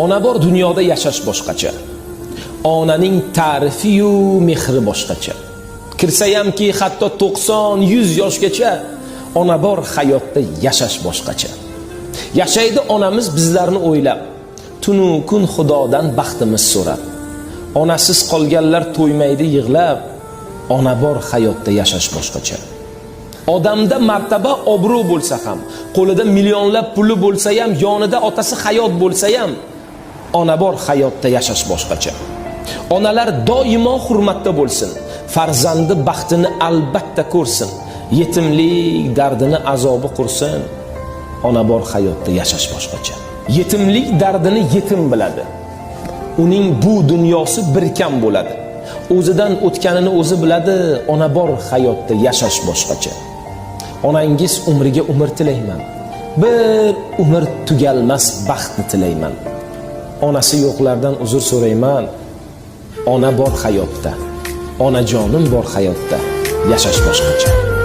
Ona bor dunyoda yashash boshqacha. Onaning ta'rifi-yu mehri boshqacha. Kirsayamki hatto 90-100 yoshgacha ona bor hayotda yashash boshqacha. Yashaydi onamiz bizlarni o'ylab, tunu kun Xudodan baxtimiz so'rab. Onasiz qolganlar to'ymaydi yig'lab, ona bor hayotda yashash boshqacha. Odamda martaba, obro' bo'lsa ham, qo'lida millionlab puli bo'lsa ham, yonida otasi hayot bo'lsa ham, ona bor hayotda yashash boshqacha. Onalar doimo hurmatda bo'lsin, farzandi baxtini albatta ko'rsin, yetimlik dardini azobi qursin. Ona bor hayotda yashash boshqacha. Yetimlik dardini yetim biladi. Uning bu dunyosi bir kam bo'ladi. O'zidan o'tganini o'zi biladi. Ona bor hayotda yashash boshqacha. Onangiz umriga umr tilayman. Bir umr tugalmas baxtni tilayman. Onasi yo'qlardan uzr so'rayman. Ona bor hayotda, onajonim bor hayotda yashash boshqacha.